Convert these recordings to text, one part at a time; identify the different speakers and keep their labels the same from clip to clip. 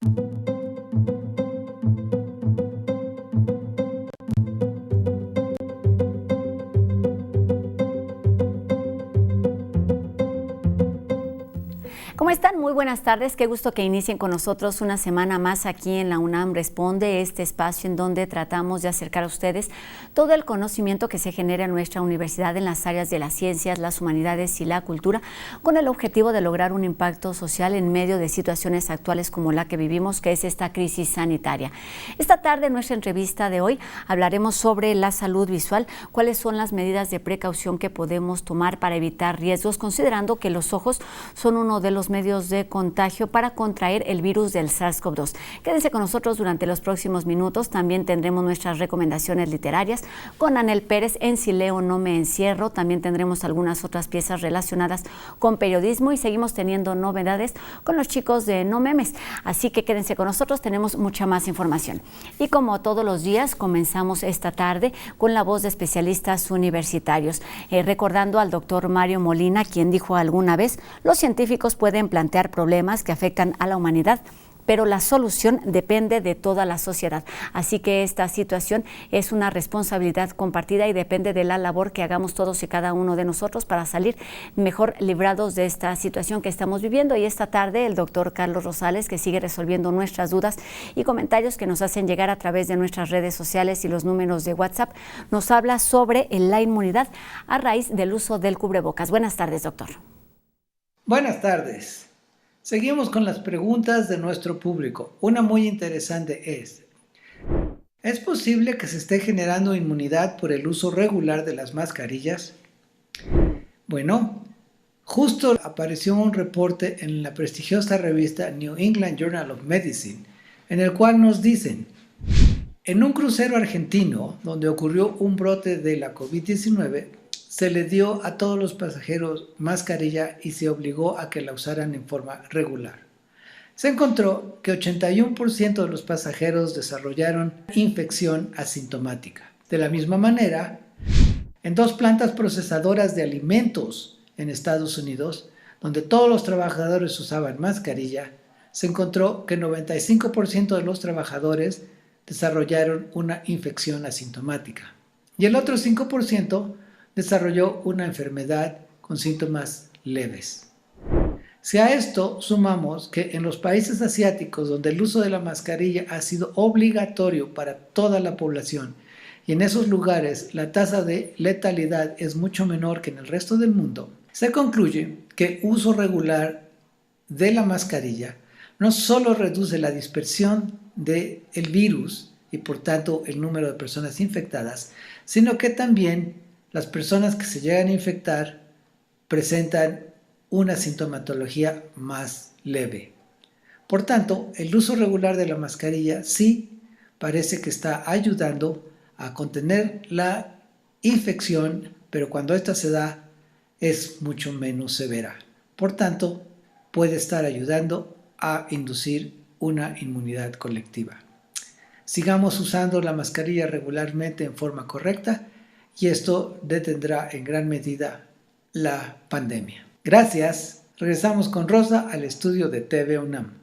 Speaker 1: ¿Cómo están? Muy buenas tardes. Qué gusto que inicien con nosotros una semana más aquí en la UNAM Responde, este espacio en donde tratamos de acercar a ustedes todo el conocimiento que se genera en nuestra universidad en las áreas de las ciencias, las humanidades y la cultura, con el objetivo de lograr un impacto social en medio de situaciones actuales como la que vivimos, que es esta crisis sanitaria. Esta tarde, en nuestra entrevista de hoy, hablaremos sobre la salud visual, cuáles son las medidas de precaución que podemos tomar para evitar riesgos, considerando que los ojos son uno de los medios de contagio para contraer el virus del SARS-CoV-2. Quédense con nosotros durante los próximos minutos. También tendremos nuestras recomendaciones literarias con Anel Pérez en Si leo no me encierro. También tendremos algunas otras piezas relacionadas con periodismo y seguimos teniendo novedades con los chicos de No Memes. Así que quédense con nosotros, tenemos mucha más información. Y como todos los días, comenzamos esta tarde con la voz de especialistas universitarios, recordando al doctor Mario Molina, quien dijo alguna vez: los científicos pueden plantear problemas que afectan a la humanidad, pero la solución depende de toda la sociedad. Así que esta situación es una responsabilidad compartida y depende de la labor que hagamos todos y cada uno de nosotros para salir mejor librados de esta situación que estamos viviendo. Y esta tarde el doctor Carlos Rosales, que sigue resolviendo nuestras dudas y comentarios que nos hacen llegar a través de nuestras redes sociales y los números de WhatsApp, nos habla sobre la inmunidad a raíz del uso del cubrebocas. Buenas tardes, doctor.
Speaker 2: Buenas tardes. Seguimos con las preguntas de nuestro público. Una muy interesante ¿es posible que se esté generando inmunidad por el uso regular de las mascarillas? Bueno, justo apareció un reporte en la prestigiosa revista New England Journal of Medicine, en el cual nos dicen: en un crucero argentino donde ocurrió un brote de la COVID-19, se le dio a todos los pasajeros mascarilla y se obligó a que la usaran en forma regular. Se encontró que 81% de los pasajeros desarrollaron infección asintomática. De la misma manera, en 2 plantas procesadoras de alimentos en Estados Unidos, donde todos los trabajadores usaban mascarilla, se encontró que 95% de los trabajadores desarrollaron una infección asintomática. Y el otro 5% desarrolló una enfermedad con síntomas leves. Si a esto sumamos que en los países asiáticos, donde el uso de la mascarilla ha sido obligatorio para toda la población, y en esos lugares la tasa de letalidad es mucho menor que en el resto del mundo, se concluye que el uso regular de la mascarilla no solo reduce la dispersión del virus y por tanto el número de personas infectadas, sino que también las personas que se llegan a infectar presentan una sintomatología más leve. Por tanto, el uso regular de la mascarilla sí parece que está ayudando a contener la infección, pero cuando esta se da es mucho menos severa. Por tanto, puede estar ayudando a inducir una inmunidad colectiva. Sigamos usando la mascarilla regularmente en forma correcta y esto detendrá en gran medida la pandemia. Gracias. Regresamos con Rosa al estudio de TV UNAM.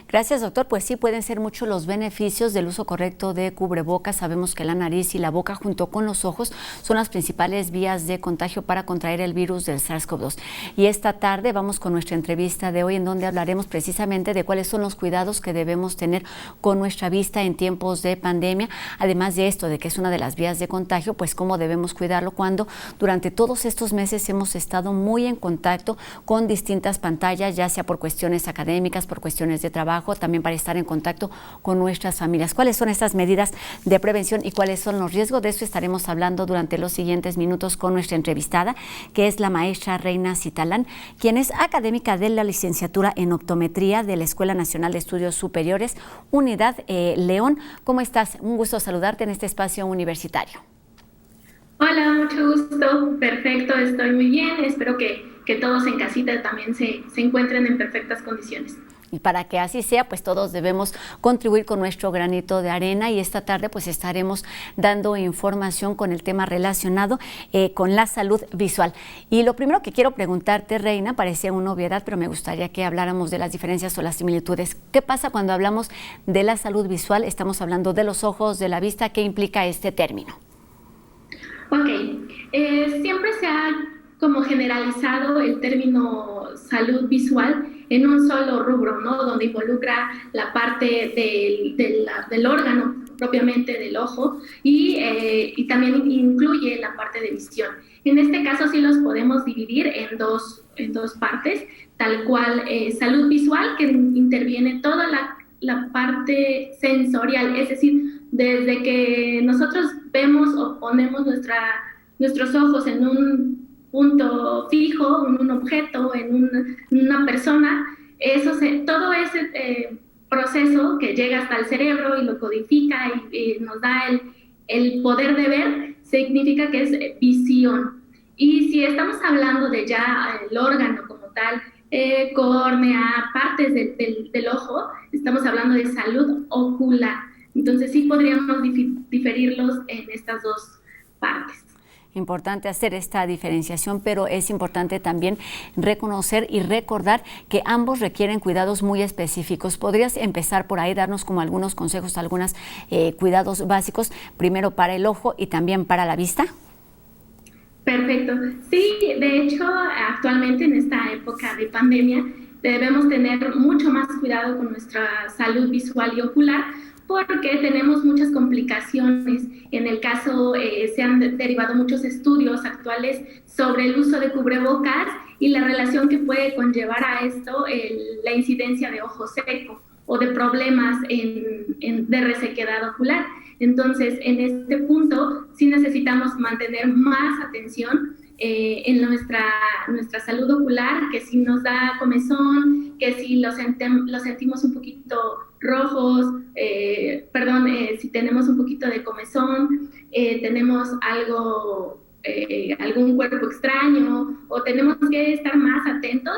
Speaker 1: Gracias, doctor. Pues sí, pueden ser muchos los beneficios del uso correcto de cubrebocas. Sabemos que la nariz y la boca, junto con los ojos, son las principales vías de contagio para contraer el virus del SARS-CoV-2. Y esta tarde vamos con nuestra entrevista de hoy, en donde hablaremos precisamente de cuáles son los cuidados que debemos tener con nuestra vista en tiempos de pandemia. Además de esto, de que es una de las vías de contagio, pues cómo debemos cuidarlo cuando durante todos estos meses hemos estado muy en contacto con distintas pantallas, ya sea por cuestiones académicas, por cuestiones de trabajo, también para estar en contacto con nuestras familias. ¿Cuáles son estas medidas de prevención y cuáles son los riesgos? De eso estaremos hablando durante los siguientes minutos con nuestra entrevistada, que es la maestra Reina Citalán, quien es académica de la licenciatura en optometría de la Escuela Nacional de Estudios Superiores, Unidad León. ¿Cómo estás? Un gusto saludarte en este espacio universitario.
Speaker 3: Hola, mucho gusto. Perfecto, estoy muy bien. Espero que todos en casita también se encuentren en perfectas condiciones.
Speaker 1: Y para que así sea, pues todos debemos contribuir con nuestro granito de arena, y esta tarde pues estaremos dando información con el tema relacionado con la salud visual. Y lo primero que quiero preguntarte, Reina, parecía una obviedad, pero me gustaría que habláramos de las diferencias o las similitudes. ¿Qué pasa cuando hablamos de la salud visual? Estamos hablando de los ojos, de la vista. ¿Qué implica este término?
Speaker 3: Ok, siempre se ha como generalizado el término salud visual en un solo rubro, ¿no? Donde involucra la parte del órgano propiamente del ojo y también incluye la parte de visión. En este caso sí los podemos dividir en dos partes, tal cual salud visual, que interviene toda la parte sensorial, es decir, desde que nosotros vemos o ponemos nuestros ojos en un punto fijo, en un objeto, en una persona, todo ese proceso que llega hasta el cerebro y lo codifica y nos da el poder de ver, significa que es visión. Y si estamos hablando de ya el órgano como tal, córnea, partes del ojo, estamos hablando de salud ocular. Entonces sí podríamos diferirlos en estas dos partes.
Speaker 1: Importante hacer esta diferenciación, pero es importante también reconocer y recordar que ambos requieren cuidados muy específicos. ¿Podrías empezar por ahí, darnos como algunos consejos, algunos cuidados básicos, primero para el ojo y también para la vista?
Speaker 3: Perfecto. Sí, de hecho, actualmente en esta época de pandemia debemos tener mucho más cuidado con nuestra salud visual y ocular, porque tenemos muchas complicaciones. En el caso, se han derivado muchos estudios actuales sobre el uso de cubrebocas y la relación que puede conllevar a esto la incidencia de ojo seco o de problemas de resequedad ocular. Entonces, en este punto, sí necesitamos mantener más atención en nuestra salud ocular, que si nos da comezón, que si lo sentimos un poquito rojos, si tenemos un poquito de comezón, tenemos algún cuerpo extraño, o tenemos que estar más atentos,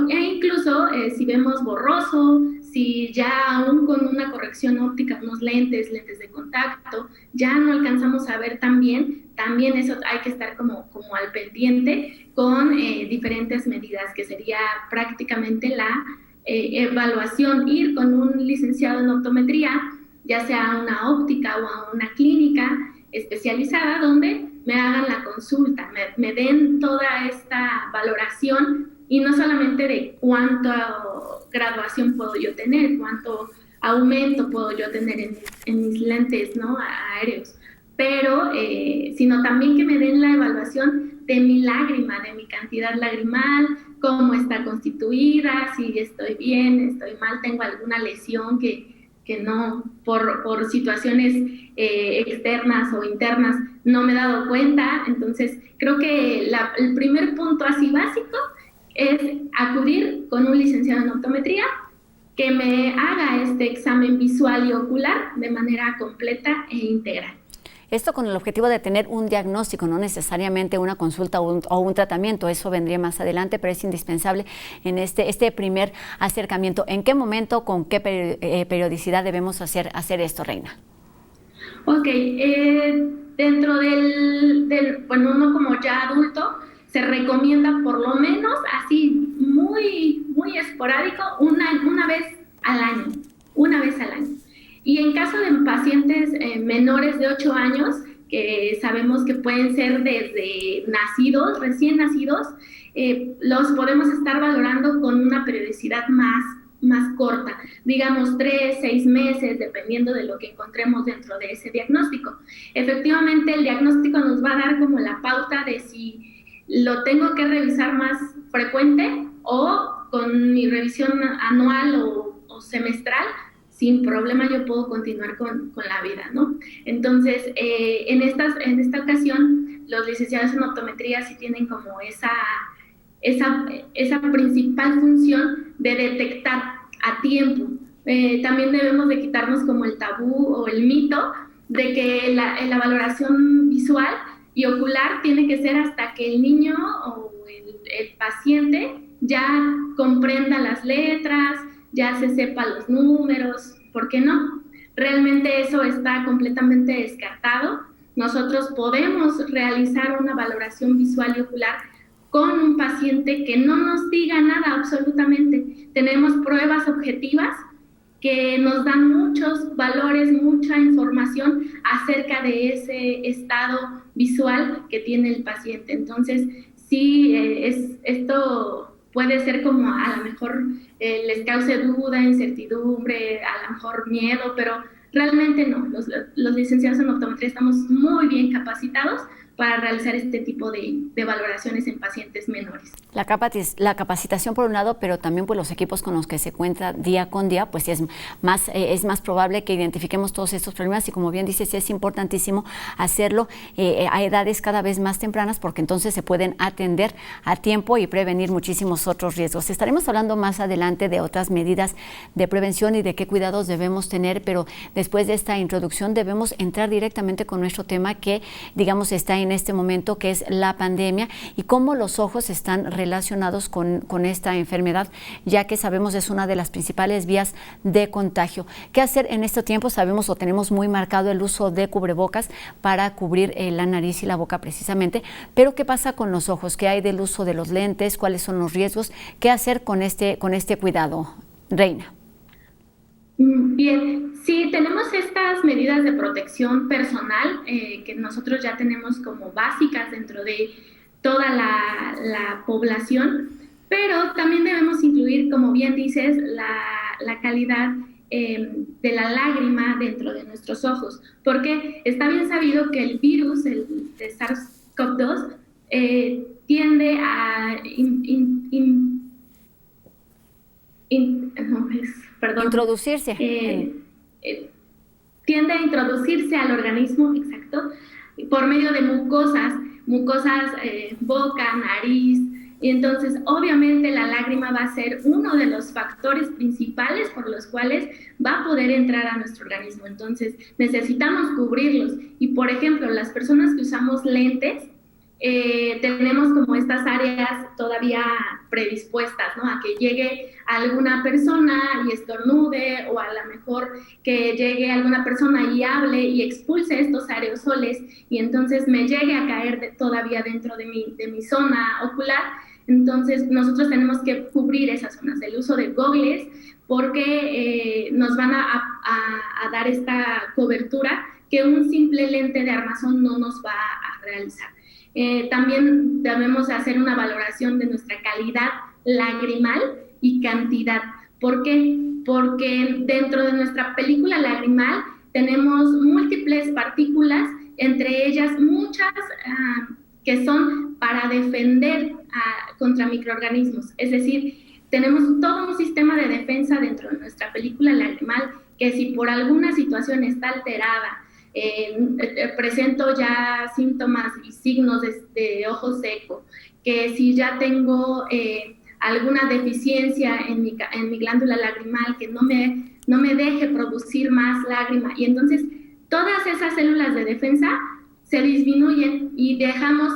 Speaker 3: e incluso si vemos borroso, si ya aún con una corrección óptica, unos lentes de contacto, ya no alcanzamos a ver tan bien, también eso hay que estar como al pendiente con diferentes medidas, que sería prácticamente la evaluación, ir con un licenciado en optometría, ya sea a una óptica o a una clínica especializada, donde me hagan la consulta, me den toda esta valoración, y no solamente de cuánto graduación puedo yo tener, cuánto aumento puedo yo tener en mis lentes, ¿no?, aéreos, pero sino también que me den la evaluación de mi lágrima, de mi cantidad lagrimal, cómo está constituida, si estoy bien, estoy mal, tengo alguna lesión que no, por situaciones externas o internas, no me he dado cuenta. Entonces, creo que el primer punto así básico es acudir con un licenciado en optometría que me haga este examen visual y ocular de manera completa e integral.
Speaker 1: Esto con el objetivo de tener un diagnóstico, no necesariamente una consulta o un tratamiento. Eso vendría más adelante, pero es indispensable en este primer acercamiento. ¿En qué momento, con qué periodicidad debemos hacer esto, Reina?
Speaker 3: Ok, dentro uno como ya adulto, se recomienda por lo menos así muy, muy esporádico, una vez al año. Y en caso de pacientes menores de 8 años, que sabemos que pueden ser desde recién nacidos, los podemos estar valorando con una periodicidad más corta, digamos 3, 6 meses, dependiendo de lo que encontremos dentro de ese diagnóstico. Efectivamente, el diagnóstico nos va a dar como la pauta de si lo tengo que revisar más frecuente, o con mi revisión anual o semestral, sin problema yo puedo continuar con la vida, ¿no? Entonces, en esta ocasión, los licenciados en optometría sí tienen como esa principal función de detectar a tiempo. También debemos de quitarnos como el tabú o el mito de que la valoración visual y ocular tiene que ser hasta que el niño o el paciente ya comprenda las letras, ya se sepa los números, ¿por qué no? Realmente eso está completamente descartado. Nosotros podemos realizar una valoración visual y ocular con un paciente que no nos diga nada absolutamente. Tenemos pruebas objetivas que nos dan muchos valores, mucha información acerca de ese estado visual que tiene el paciente. Entonces, sí, esto puede ser como a lo mejor les cause duda, incertidumbre, a lo mejor miedo, pero realmente no. Los licenciados en optometría estamos muy bien capacitados para realizar este tipo de valoraciones en pacientes menores.
Speaker 1: La capacitación por un lado, pero también pues los equipos con los que se cuenta día con día, pues es más probable que identifiquemos todos estos problemas y como bien dices, es importantísimo hacerlo a edades cada vez más tempranas porque entonces se pueden atender a tiempo y prevenir muchísimos otros riesgos. Estaremos hablando más adelante de otras medidas de prevención y de qué cuidados debemos tener, pero después de esta introducción debemos entrar directamente con nuestro tema que, digamos, está en este momento, que es la pandemia y cómo los ojos están relacionados con esta enfermedad, ya que sabemos es una de las principales vías de contagio. ¿Qué hacer en este tiempo? Sabemos o tenemos muy marcado el uso de cubrebocas para cubrir la nariz y la boca precisamente, pero ¿qué pasa con los ojos? ¿Qué hay del uso de los lentes? ¿Cuáles son los riesgos? ¿Qué hacer con este cuidado? Reina.
Speaker 3: Bien, sí, tenemos estas medidas de protección personal que nosotros ya tenemos como básicas dentro de toda la población, pero también debemos incluir, como bien dices, la calidad de la lágrima dentro de nuestros ojos, porque está bien sabido que el virus, el de SARS-CoV-2, tiende a
Speaker 1: introducirse.
Speaker 3: Tiende a introducirse al organismo, exacto, por medio de mucosas, boca, nariz, y entonces obviamente la lágrima va a ser uno de los factores principales por los cuales va a poder entrar a nuestro organismo. Entonces necesitamos cubrirlos y, por ejemplo, las personas que usamos lentes, tenemos como estas áreas todavía predispuestas, ¿no? A que llegue alguna persona y estornude, o a lo mejor que llegue alguna persona y hable y expulse estos aerosoles y entonces me llegue a caer todavía dentro de mi zona ocular. Entonces nosotros tenemos que cubrir esas zonas, el uso de gogles, porque nos van a dar esta cobertura que un simple lente de armazón no nos va a realizar. También debemos hacer una valoración de nuestra calidad lagrimal y cantidad. ¿Por qué? Porque dentro de nuestra película lagrimal tenemos múltiples partículas, entre ellas muchas que son para defender contra microorganismos. Es decir, tenemos todo un sistema de defensa dentro de nuestra película lagrimal que si por alguna situación está alterada, presento ya síntomas y signos de ojo seco, que si ya tengo alguna deficiencia en mi glándula lagrimal que no me deje producir más lágrima, y entonces todas esas células de defensa se disminuyen y dejamos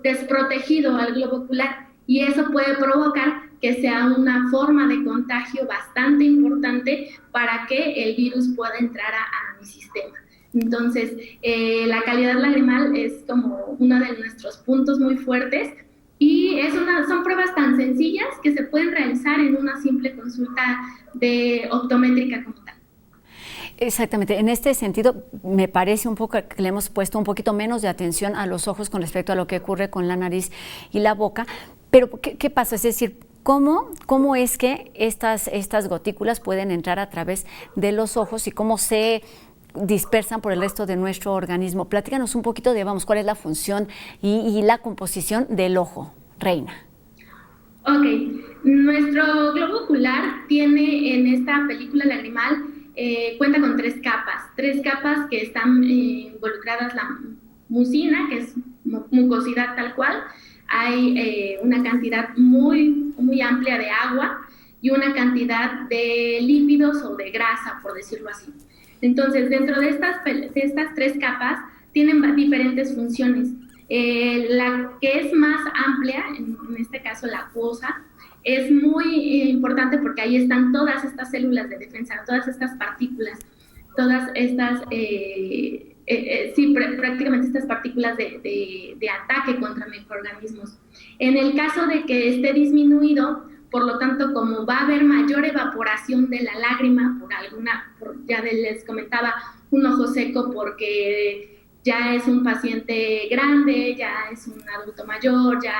Speaker 3: desprotegido al globo ocular, y eso puede provocar que sea una forma de contagio bastante importante para que el virus pueda entrar a mi sistema. Entonces, la calidad lagrimal es como uno de nuestros puntos muy fuertes y son pruebas tan sencillas que se pueden realizar en una simple consulta de optométrica como tal.
Speaker 1: Exactamente. En este sentido, me parece un poco que le hemos puesto un poquito menos de atención a los ojos con respecto a lo que ocurre con la nariz y la boca. Pero, ¿qué pasa? Es decir, ¿cómo es que estas gotículas pueden entrar a través de los ojos y cómo se dispersan por el resto de nuestro organismo? Platícanos un poquito de, cuál es la función y la composición del ojo, Reina.
Speaker 3: Ok. Nuestro globo ocular tiene en esta película lagrimal cuenta con tres capas que están involucradas, la mucina, que es mucosidad tal cual, hay una cantidad muy, muy amplia de agua y una cantidad de lípidos o de grasa, por decirlo así. Entonces, dentro de estas tres capas tienen diferentes funciones. La que es más amplia, en este caso la acuosa, es muy importante porque ahí están todas estas células de defensa, todas estas partículas, todas estas, prácticamente estas partículas de ataque contra microorganismos. En el caso de que esté disminuido, por lo tanto, como va a haber mayor evaporación de la lágrima ya les comentaba, un ojo seco porque ya es un paciente grande, ya es un adulto mayor, ya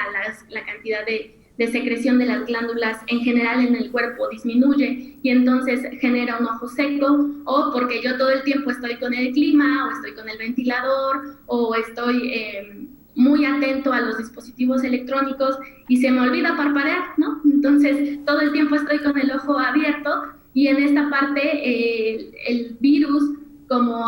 Speaker 3: la cantidad de secreción de las glándulas en general en el cuerpo disminuye y entonces genera un ojo seco, o porque yo todo el tiempo estoy con el clima o estoy con el ventilador o estoy muy atento a los dispositivos electrónicos y se me olvida parpadear, ¿no? Entonces todo el tiempo estoy con el ojo abierto y en esta parte el virus como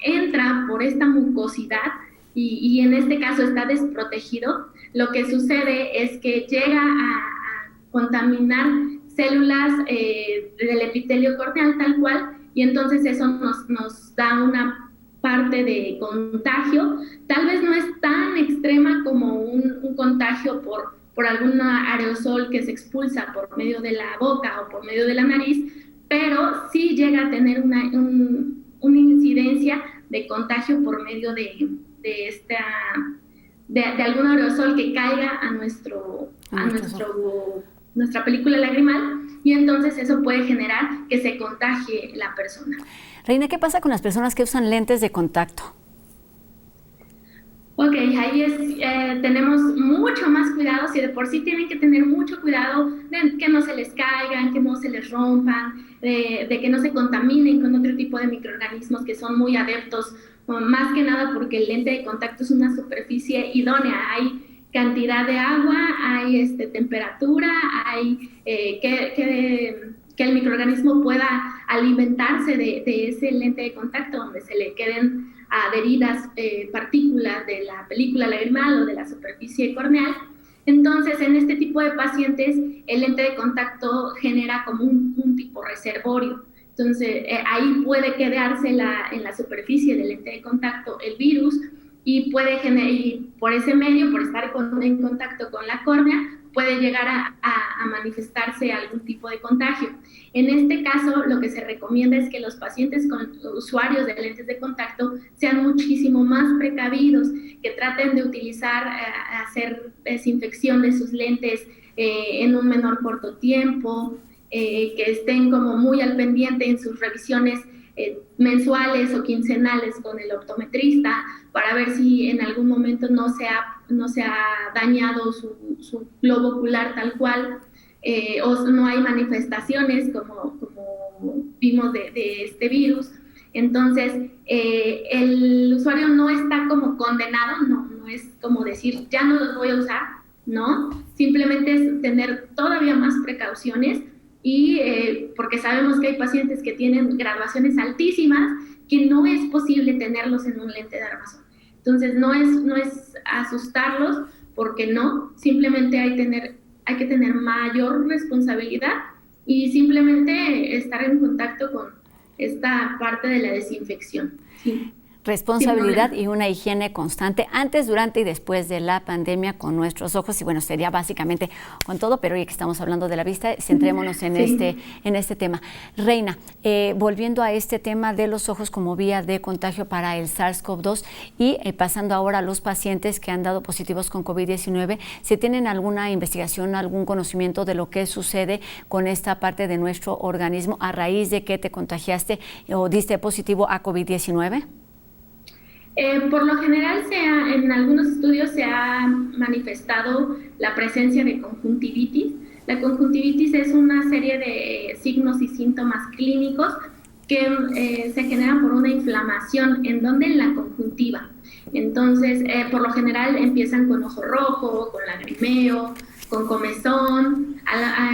Speaker 3: entra por esta mucosidad y en este caso está desprotegido, lo que sucede es que llega a contaminar células del epitelio corneal tal cual, y entonces eso nos da una parte de contagio. Tal vez no es tan extrema como un contagio por algún aerosol que se expulsa por medio de la boca o por medio de la nariz, pero sí llega a tener una incidencia de contagio por medio de algún aerosol que caiga a nuestra película lagrimal, y entonces eso puede generar que se contagie la persona.
Speaker 1: Reina, ¿qué pasa con las personas que usan lentes de contacto?
Speaker 3: Ok, ahí tenemos mucho más cuidado. Si de por sí tienen que tener mucho cuidado de que no se les caigan, que no se les rompan, de que no se contaminen con otro tipo de microorganismos que son muy adeptos, más que nada porque el lente de contacto es una superficie idónea. Hay cantidad de agua, hay temperatura, hay que el microorganismo pueda alimentarse de ese lente de contacto, donde se le queden adheridas partículas de la película lagrimal o de la superficie corneal. Entonces, en este tipo de pacientes, el lente de contacto genera como un tipo reservorio. Entonces, ahí puede quedarse en la superficie del lente de contacto el virus y puede generar, y por ese medio, por estar en contacto con la córnea, puede llegar a manifestarse algún tipo de contagio. En este caso, lo que se recomienda es que los pacientes usuarios de lentes de contacto sean muchísimo más precavidos, que traten de hacer desinfección de sus lentes en un menor corto tiempo, que estén como muy al pendiente en sus revisiones mensuales o quincenales con el optometrista para ver si en algún momento no se ha dañado su globo ocular tal cual, o no hay manifestaciones como vimos de este virus. Entonces, el usuario no está como condenado, no es como decir, ya no los voy a usar, no, simplemente es tener todavía más precauciones y porque sabemos que hay pacientes que tienen graduaciones altísimas que no es posible tenerlos en un lente de armazón. Entonces, no es asustarlos, porque no, simplemente hay que tener mayor responsabilidad y simplemente estar en contacto con esta parte de la desinfección. Sí.
Speaker 1: Responsabilidad y una higiene constante antes, durante y después de la pandemia con nuestros ojos. Y bueno, sería básicamente con todo, pero hoy que estamos hablando de la vista, centrémonos en este tema. Reina, volviendo a este tema de los ojos como vía de contagio para el SARS-CoV-2 y pasando ahora a los pacientes que han dado positivos con COVID-19, ¿se tienen alguna investigación, algún conocimiento de lo que sucede con esta parte de nuestro organismo a raíz de que te contagiaste o diste positivo a COVID-19?
Speaker 3: Por lo general, en algunos estudios se ha manifestado la presencia de conjuntivitis. La conjuntivitis es una serie de signos y síntomas clínicos que se generan por una inflamación. ¿En dónde? En la conjuntiva. Entonces, por lo general empiezan con ojo rojo, con lagrimeo, con comezón,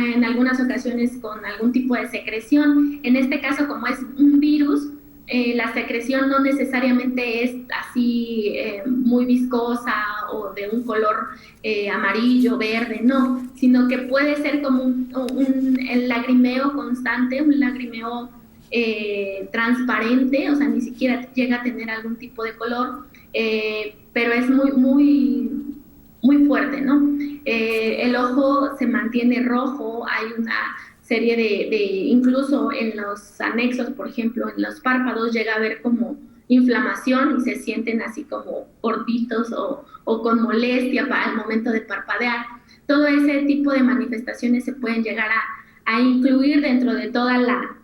Speaker 3: en algunas ocasiones con algún tipo de secreción. En este caso, como es un virus, la secreción no necesariamente es así muy viscosa o de un color amarillo, verde, no, sino que puede ser como el lagrimeo constante, un lagrimeo transparente, o sea, ni siquiera llega a tener algún tipo de color, pero es muy, muy, muy fuerte, ¿no? El ojo se mantiene rojo, hay una serie incluso en los anexos, por ejemplo, en los párpados llega a haber como inflamación y se sienten así como gorditos o con molestia para el momento de parpadear. Todo ese tipo de manifestaciones se pueden llegar a incluir dentro de todo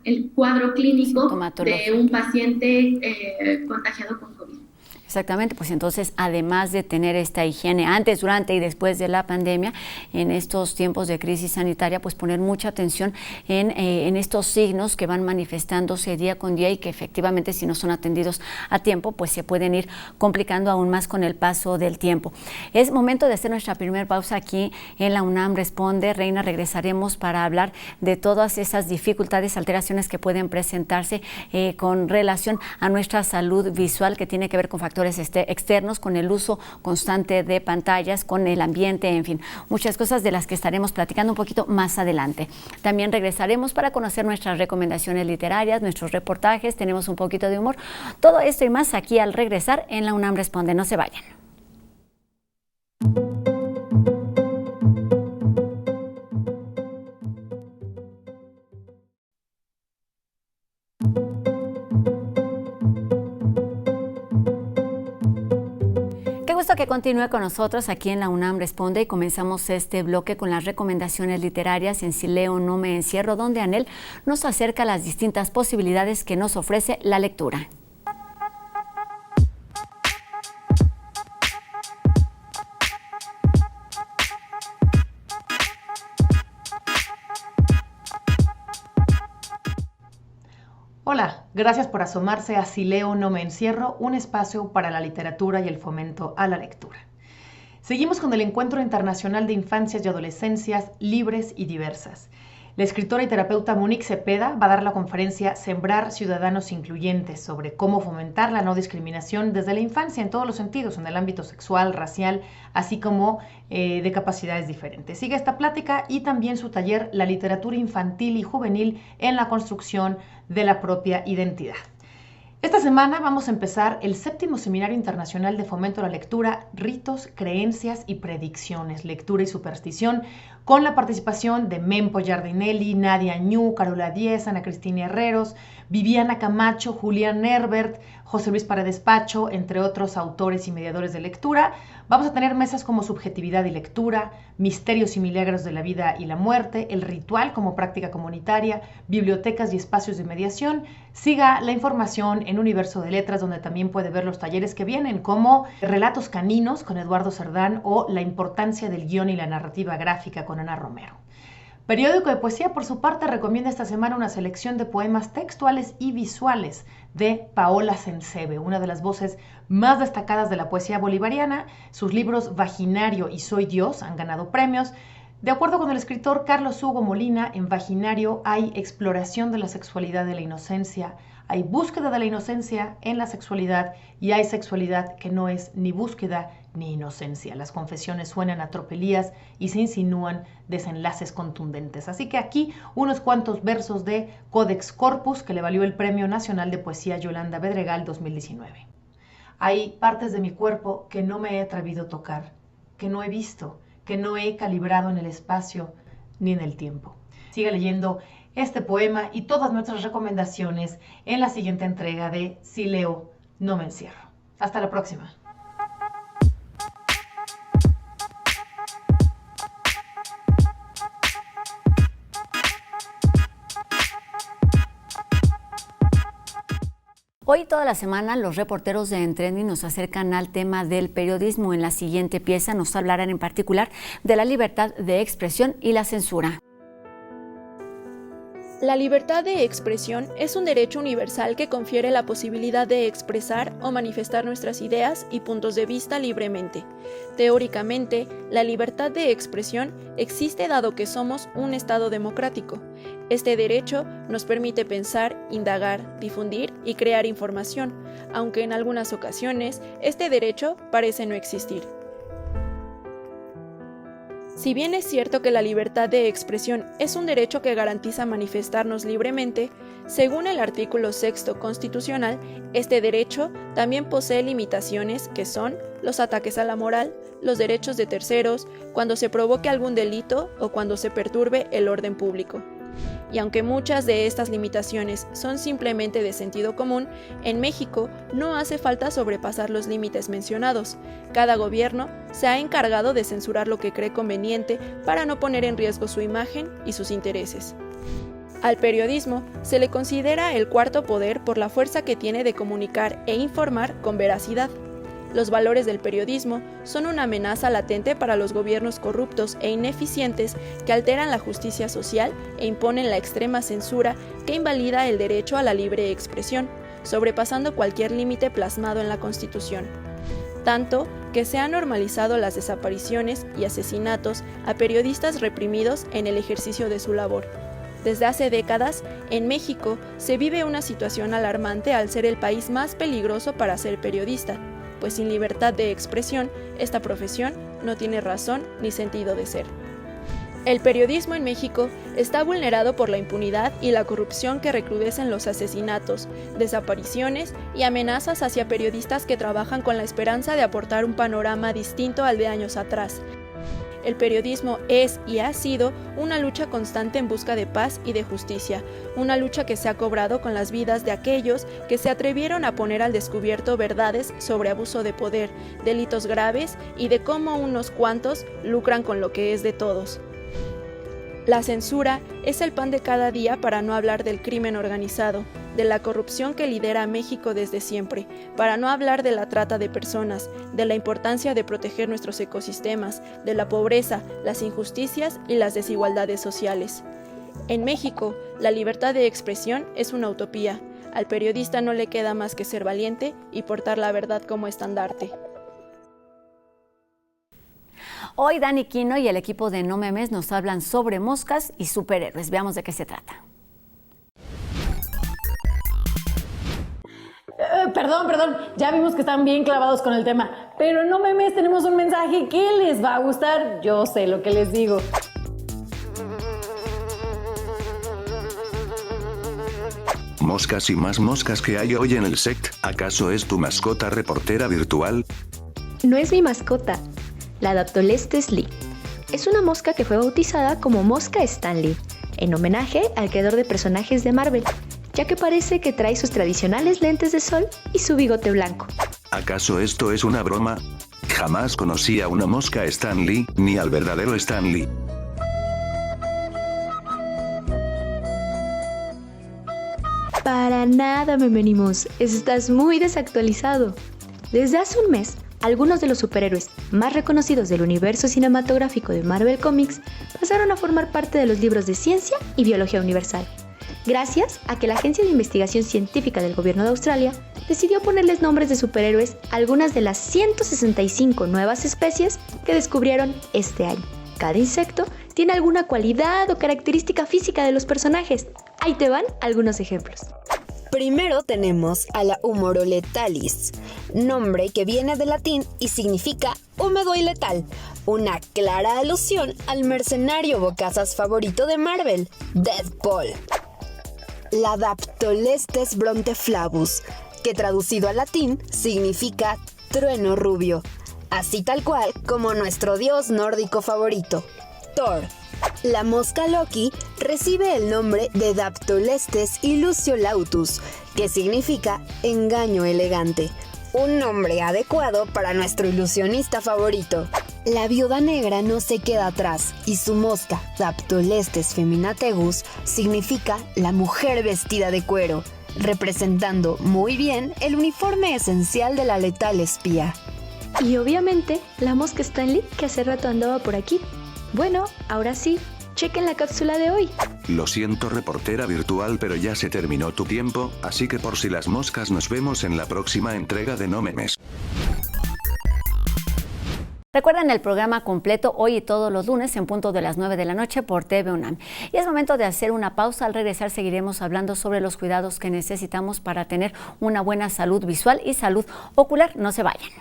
Speaker 3: el cuadro clínico de un paciente contagiado con COVID.
Speaker 1: Exactamente, pues entonces, además de tener esta higiene antes, durante y después de la pandemia, en estos tiempos de crisis sanitaria, pues poner mucha atención en estos signos que van manifestándose día con día y que efectivamente, si no son atendidos a tiempo, pues se pueden ir complicando aún más con el paso del tiempo. Es momento de hacer nuestra primera pausa aquí en la UNAM Responde. Reina, regresaremos para hablar de todas esas dificultades, alteraciones que pueden presentarse con relación a nuestra salud visual, que tiene que ver con factores externos, con el uso constante de pantallas, con el ambiente, en fin, muchas cosas de las que estaremos platicando un poquito más adelante. También regresaremos para conocer nuestras recomendaciones literarias, nuestros reportajes, tenemos un poquito de humor, todo esto y más aquí al regresar en la UNAM Responde. No se vayan. Que continúe con nosotros aquí en la UNAM Responde y comenzamos este bloque con las recomendaciones literarias en Si leo no me encierro, donde Anel nos acerca a las distintas posibilidades que nos ofrece la lectura.
Speaker 4: Hola, gracias por asomarse a Si leo no me encierro, un espacio para la literatura y el fomento a la lectura. Seguimos con el Encuentro Internacional de Infancias y Adolescencias Libres y Diversas. La escritora y terapeuta Monique Cepeda va a dar la conferencia Sembrar Ciudadanos Incluyentes sobre cómo fomentar la no discriminación desde la infancia en todos los sentidos, en el ámbito sexual, racial, así como de capacidades diferentes. Sigue esta plática y también su taller La literatura infantil y juvenil en la construcción de la propia identidad. Esta semana vamos a empezar el 7º Seminario Internacional de Fomento a la Lectura, Ritos, Creencias y Predicciones, Lectura y Superstición, con la participación de Mempo Giardinelli, Nadia Ñu, Carola Díez, Ana Cristina Herreros, Viviana Camacho, Julián Herbert, José Luis Paredes Pacho, entre otros autores y mediadores de lectura. Vamos a tener mesas como Subjetividad y Lectura, Misterios y Milagros de la Vida y la Muerte, El Ritual como práctica comunitaria, bibliotecas y espacios de mediación. Siga la información en Universo de Letras, donde también puede ver los talleres que vienen, como Relatos Caninos con Eduardo Cerdán o La importancia del guión y la narrativa gráfica con Ana Romero. Periódico de Poesía, por su parte, recomienda esta semana una selección de poemas textuales y visuales de Paola Sensebe, una de las voces más destacadas de la poesía bolivariana. Sus libros Vaginario y Soy Dios han ganado premios. De acuerdo con el escritor Carlos Hugo Molina, en Vaginario hay exploración de la sexualidad de la inocencia, hay búsqueda de la inocencia en la sexualidad y hay sexualidad que no es ni búsqueda ni inocencia. Las confesiones suenan a tropelías y se insinúan desenlaces contundentes. Así que aquí unos cuantos versos de Codex Corpus, que le valió el Premio Nacional de Poesía Yolanda Bedregal 2019. Hay partes de mi cuerpo que no me he atrevido a tocar, que no he visto, que no he calibrado en el espacio ni en el tiempo. Siga leyendo este poema y todas nuestras recomendaciones en la siguiente entrega de Si leo, no me encierro. Hasta la próxima.
Speaker 1: Hoy toda la semana los reporteros de Trending nos acercan al tema del periodismo. En la siguiente pieza nos hablarán en particular de la libertad de expresión y la censura.
Speaker 5: La libertad de expresión es un derecho universal que confiere la posibilidad de expresar o manifestar nuestras ideas y puntos de vista libremente. Teóricamente, la libertad de expresión existe dado que somos un Estado democrático. Este derecho nos permite pensar, indagar, difundir y crear información, aunque en algunas ocasiones este derecho parece no existir. Si bien es cierto que la libertad de expresión es un derecho que garantiza manifestarnos libremente, según el artículo 6 constitucional, este derecho también posee limitaciones que son los ataques a la moral, los derechos de terceros, cuando se provoque algún delito o cuando se perturbe el orden público. Y aunque muchas de estas limitaciones son simplemente de sentido común, en México no hace falta sobrepasar los límites mencionados. Cada gobierno se ha encargado de censurar lo que cree conveniente para no poner en riesgo su imagen y sus intereses. Al periodismo se le considera el cuarto poder por la fuerza que tiene de comunicar e informar con veracidad. Los valores del periodismo son una amenaza latente para los gobiernos corruptos e ineficientes que alteran la justicia social e imponen la extrema censura que invalida el derecho a la libre expresión, sobrepasando cualquier límite plasmado en la Constitución. Tanto que se han normalizado las desapariciones y asesinatos a periodistas reprimidos en el ejercicio de su labor. Desde hace décadas, en México se vive una situación alarmante al ser el país más peligroso para ser periodista, pues sin libertad de expresión, esta profesión no tiene razón ni sentido de ser. El periodismo en México está vulnerado por la impunidad y la corrupción que recrudecen los asesinatos, desapariciones y amenazas hacia periodistas que trabajan con la esperanza de aportar un panorama distinto al de años atrás. El periodismo es y ha sido una lucha constante en busca de paz y de justicia, una lucha que se ha cobrado con las vidas de aquellos que se atrevieron a poner al descubierto verdades sobre abuso de poder, delitos graves y de cómo unos cuantos lucran con lo que es de todos. La censura es el pan de cada día para no hablar del crimen organizado, de la corrupción que lidera a México desde siempre, para no hablar de la trata de personas, de la importancia de proteger nuestros ecosistemas, de la pobreza, las injusticias y las desigualdades sociales. En México, la libertad de expresión es una utopía. Al periodista no le queda más que ser valiente y portar la verdad como estandarte.
Speaker 1: Hoy Dani Quino y el equipo de No Memes nos hablan sobre moscas y superhéroes. Veamos de qué se trata.
Speaker 6: Perdón, ya vimos que están bien clavados con el tema, pero No Memes tenemos un mensaje que les va a gustar, yo sé lo que les digo.
Speaker 7: Moscas y más moscas que hay hoy en el set. ¿Acaso es tu mascota reportera virtual?
Speaker 8: No es mi mascota, la Daptolestes Lee. Es una mosca que fue bautizada como Mosca Stan Lee, en homenaje al creador de personajes de Marvel, ya que parece que trae sus tradicionales lentes de sol y su bigote blanco.
Speaker 7: ¿Acaso esto es una broma? Jamás conocí a una mosca Stan Lee, ni al verdadero Stan Lee.
Speaker 8: Para nada, Memenimos, estás muy desactualizado. Desde hace un mes, algunos de los superhéroes más reconocidos del universo cinematográfico de Marvel Comics pasaron a formar parte de los libros de ciencia y biología universal, gracias a que la Agencia de Investigación Científica del Gobierno de Australia decidió ponerles nombres de superhéroes a algunas de las 165 nuevas especies que descubrieron este año. Cada insecto tiene alguna cualidad o característica física de los personajes. Ahí te van algunos ejemplos.
Speaker 9: Primero tenemos a la Humoroletalis, nombre que viene del latín y significa húmedo y letal, una clara alusión al mercenario bocazas favorito de Marvel, Deadpool. La Daptolestes bronteflavus, que traducido al latín significa trueno rubio, así tal cual como nuestro dios nórdico favorito, Thor. La mosca Loki recibe el nombre de Daptolestes illusiolautus, que significa engaño elegante, un nombre adecuado para nuestro ilusionista favorito. La viuda negra no se queda atrás y su mosca Daptolestes feminategus significa la mujer vestida de cuero, representando muy bien el uniforme esencial de la letal espía.
Speaker 8: Y obviamente la mosca Stan Lee, que hace rato andaba por aquí. Bueno, ahora sí, chequen la cápsula de hoy.
Speaker 7: Lo siento, reportera virtual, pero ya se terminó tu tiempo, así que por si las moscas nos vemos en la próxima entrega de No Memes.
Speaker 1: Recuerden el programa completo hoy y todos los lunes en punto de las 9 de la noche por TV UNAM. Y es momento de hacer una pausa. Al regresar seguiremos hablando sobre los cuidados que necesitamos para tener una buena salud visual y salud ocular. No se vayan.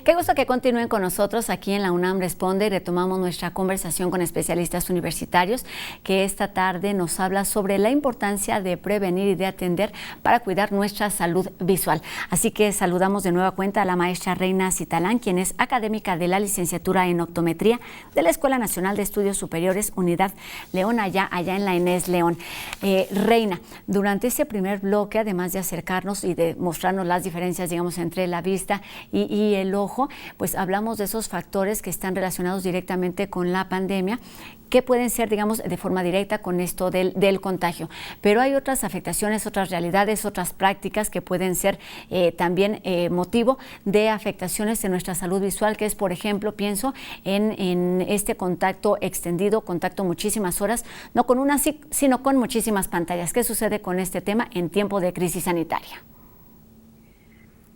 Speaker 1: Qué gusto que continúen con nosotros aquí en la UNAM Responde y retomamos nuestra conversación con especialistas universitarios que esta tarde nos habla sobre la importancia de prevenir y de atender para cuidar nuestra salud visual. Así que saludamos de nueva cuenta a la maestra Reina Citalán, quien es académica de la licenciatura en optometría de la Escuela Nacional de Estudios Superiores Unidad León, allá en la Inés León. Reina, durante ese primer bloque, además de acercarnos y de mostrarnos las diferencias, digamos, entre la vista y el ojo, pues hablamos de esos factores que están relacionados directamente con la pandemia, que pueden ser, digamos, de forma directa con esto del contagio. Pero hay otras afectaciones, otras realidades, otras prácticas que pueden ser también motivo de afectaciones en nuestra salud visual, que es, por ejemplo, pienso en este contacto extendido, contacto muchísimas horas, no con una, sino con muchísimas pantallas. ¿Qué sucede con este tema en tiempo de crisis sanitaria?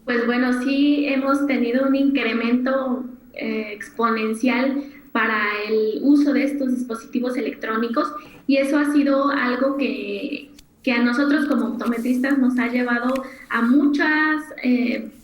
Speaker 3: Pues bueno, sí hemos tenido un incremento exponencial para el uso de estos dispositivos electrónicos y eso ha sido algo que a nosotros como optometristas nos ha llevado a muchos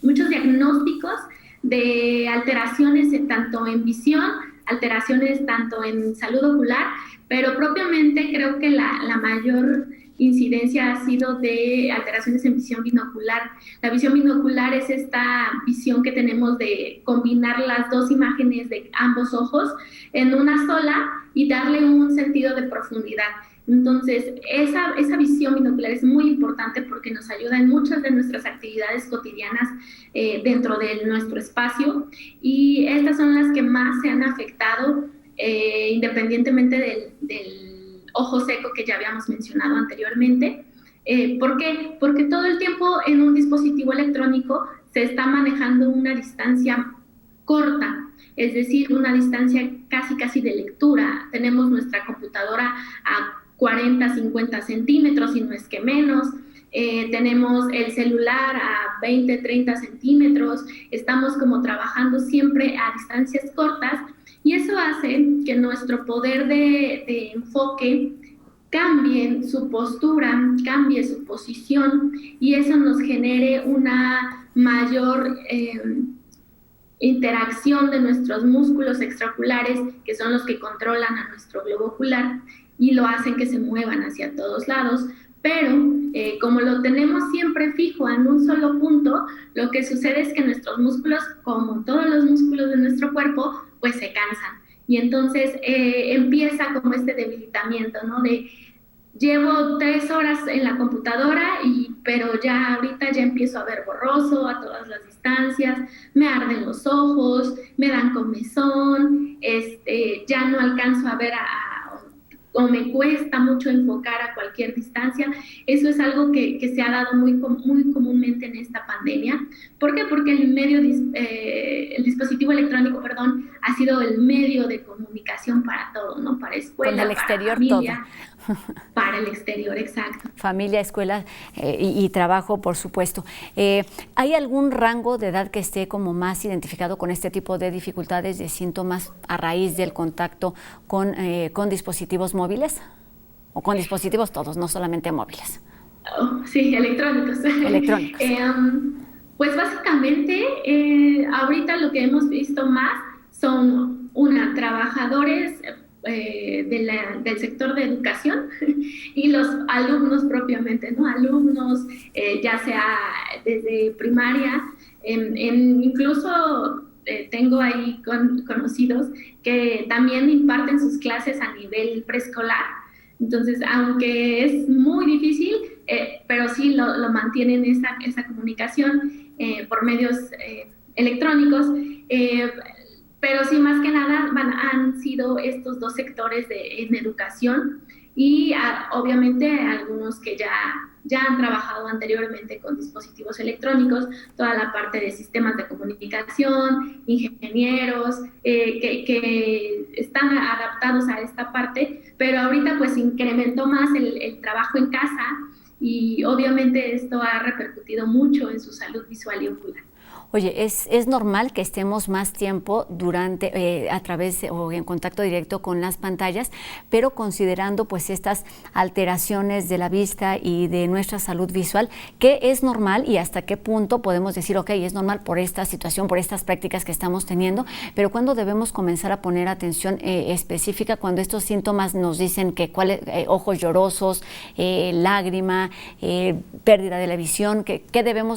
Speaker 3: diagnósticos de alteraciones tanto en visión, alteraciones tanto en salud ocular, pero propiamente creo que la mayor incidencia ha sido de alteraciones en visión binocular. La visión binocular es esta visión que tenemos de combinar las dos imágenes de ambos ojos en una sola y darle un sentido de profundidad. Entonces, esa visión binocular es muy importante porque nos ayuda en muchas de nuestras actividades cotidianas dentro de nuestro espacio y estas son las que más se han afectado independientemente del ojo seco que ya habíamos mencionado anteriormente. ¿Por qué? Porque todo el tiempo en un dispositivo electrónico se está manejando una distancia corta, es decir, una distancia casi de lectura. Tenemos nuestra computadora a 40, 50 centímetros, y no es que menos. Tenemos el celular a 20, 30 centímetros. Estamos como trabajando siempre a distancias cortas y eso hace que nuestro poder de enfoque cambie su postura, cambie su posición y eso nos genere una mayor interacción de nuestros músculos extraoculares, que son los que controlan a nuestro globo ocular y lo hacen que se muevan hacia todos lados. Pero como lo tenemos siempre fijo en un solo punto, lo que sucede es que nuestros músculos, como todos los músculos de nuestro cuerpo, pues se cansan. Y entonces empieza como este debilitamiento, ¿no? De llevo 3 horas en la computadora, pero ya ahorita ya empiezo a ver borroso a todas las distancias, me arden los ojos, me dan comezón, ya no alcanzo a ver o me cuesta mucho enfocar a cualquier distancia. Eso es algo que se ha dado muy comúnmente en esta pandemia. ¿Por qué? Porque el dispositivo electrónico, ha sido el medio de comunicación para todo, ¿no? Para escuela,
Speaker 1: con el exterior,
Speaker 3: para familia,
Speaker 1: todo.
Speaker 3: Para el exterior, exacto.
Speaker 1: Familia, escuela y trabajo, por supuesto. ¿Hay algún rango de edad que esté como más identificado con este tipo de dificultades, de síntomas a raíz del contacto con dispositivos móviles? ¿O con dispositivos todos, no solamente móviles?
Speaker 3: Sí, electrónicos.
Speaker 1: Electrónicos.
Speaker 3: Pues básicamente, ahorita lo que hemos visto más son, trabajadores del sector de educación y los alumnos propiamente, ¿no? Alumnos, ya sea desde primaria, incluso tengo ahí conocidos que también imparten sus clases a nivel preescolar. Entonces, aunque es muy difícil, pero sí lo mantienen esa comunicación por medios electrónicos. Pero sí, más que nada han sido estos dos sectores en educación y obviamente algunos que ya han trabajado anteriormente con dispositivos electrónicos, toda la parte de sistemas de comunicación, ingenieros, que están adaptados a esta parte, pero ahorita pues incrementó más el trabajo en casa y obviamente esto ha repercutido mucho en su salud visual y ocular.
Speaker 1: Oye, ¿es normal que estemos más tiempo a través o en contacto directo con las pantallas, pero considerando pues estas alteraciones de la vista y de nuestra salud visual, qué es normal y hasta qué punto podemos decir, ok, es normal por esta situación, por estas prácticas que estamos teniendo, pero cuándo debemos comenzar a poner atención específica cuando estos síntomas nos dicen que ojos llorosos, lágrima, pérdida de la visión,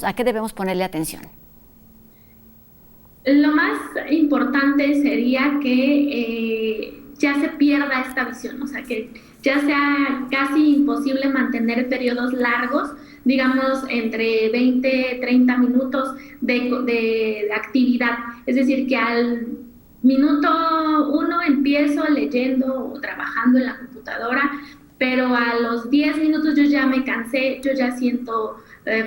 Speaker 1: ¿a qué debemos ponerle atención?
Speaker 3: Lo más importante sería que ya se pierda esta visión, o sea, que ya sea casi imposible mantener periodos largos, digamos entre 20, 30 minutos de actividad. Es decir, que al minuto 1 empiezo leyendo o trabajando en la computadora, pero a los 10 minutos yo ya me cansé, yo ya siento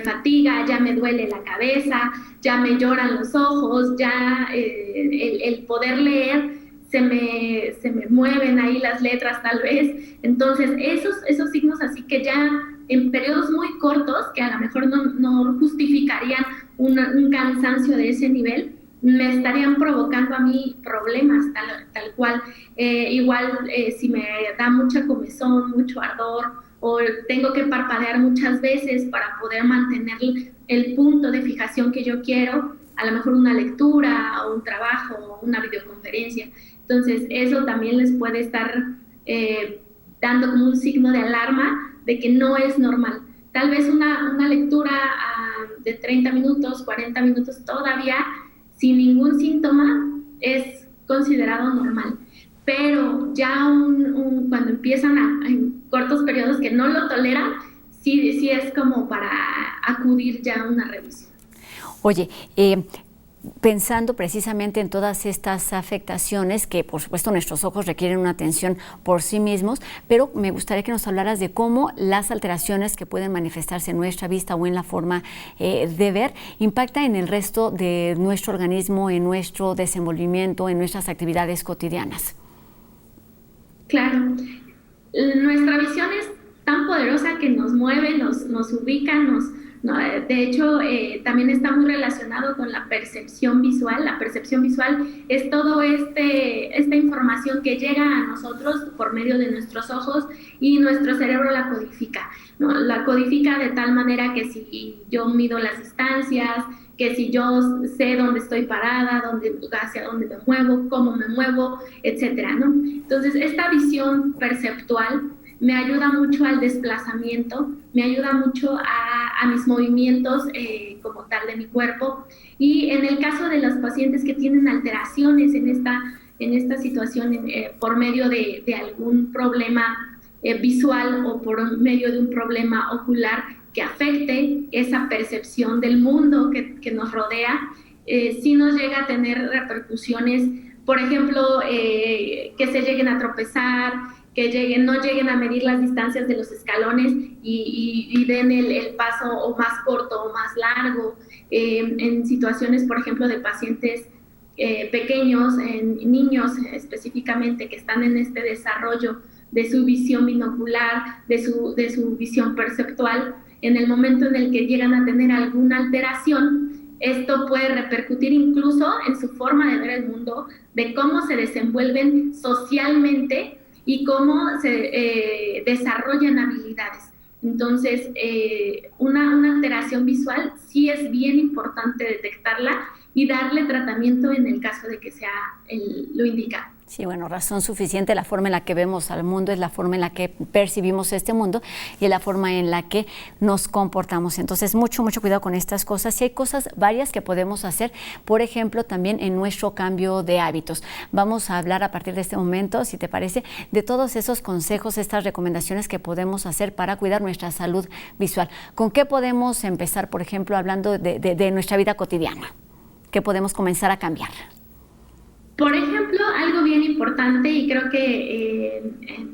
Speaker 3: fatiga, ya me duele la cabeza, ya me lloran los ojos, ya el poder leer se me mueven ahí las letras tal vez. Entonces esos signos así que ya en periodos muy cortos, que a lo mejor no justificarían un cansancio de ese nivel, me estarían provocando a mí problemas tal cual. Si me da mucha comezón, mucho ardor, o tengo que parpadear muchas veces para poder mantener el punto de fijación que yo quiero, a lo mejor una lectura o un trabajo o una videoconferencia. Entonces eso también les puede estar dando como un signo de alarma de que no es normal. Tal vez una lectura de 30 minutos, 40 minutos todavía sin ningún síntoma es considerado normal. Pero ya cuando empiezan en cortos periodos que no lo toleran, sí es como para acudir ya a una revisión.
Speaker 1: Oye, pensando precisamente en todas estas afectaciones que por supuesto nuestros ojos requieren una atención por sí mismos, pero me gustaría que nos hablaras de cómo las alteraciones que pueden manifestarse en nuestra vista o en la forma de ver impacta en el resto de nuestro organismo, en nuestro desenvolvimiento, en nuestras actividades cotidianas.
Speaker 3: Claro, nuestra visión es tan poderosa que nos mueve, nos ubica, de hecho también está muy relacionado con la percepción visual. La percepción visual es todo esta información que llega a nosotros por medio de nuestros ojos y nuestro cerebro la codifica, ¿no? La codifica de tal manera que si yo mido las distancias, que si yo sé dónde estoy parada, hacia dónde me muevo, cómo me muevo, etcétera, ¿no? Entonces, esta visión perceptual me ayuda mucho al desplazamiento, me ayuda mucho a mis movimientos como tal de mi cuerpo. Y en el caso de los pacientes que tienen alteraciones en esta situación por medio de algún problema visual o por medio de un problema ocular que afecte esa percepción del mundo que nos rodea, sí nos llega a tener repercusiones, por ejemplo, que se lleguen a tropezar, que no lleguen a medir las distancias de los escalones y den el paso o más corto o más largo, en situaciones, por ejemplo, de pacientes pequeños, en niños específicamente que están en este desarrollo de su visión binocular, de su visión perceptual. En el momento en el que llegan a tener alguna alteración, esto puede repercutir incluso en su forma de ver el mundo, de cómo se desenvuelven socialmente y cómo se desarrollan habilidades. Entonces, una alteración visual sí es bien importante detectarla y darle tratamiento en el caso de que sea lo indicado.
Speaker 1: Sí, bueno, razón suficiente. La forma en la que vemos al mundo es la forma en la que percibimos este mundo y es la forma en la que nos comportamos. Entonces, mucho cuidado con estas cosas. Y hay cosas varias que podemos hacer, por ejemplo, también en nuestro cambio de hábitos. Vamos a hablar a partir de este momento, si te parece, de todos esos consejos, estas recomendaciones que podemos hacer para cuidar nuestra salud visual. ¿Con qué podemos empezar, por ejemplo, hablando de nuestra vida cotidiana? ¿Qué podemos comenzar a cambiar?
Speaker 3: Por ejemplo, algo bien importante, y creo que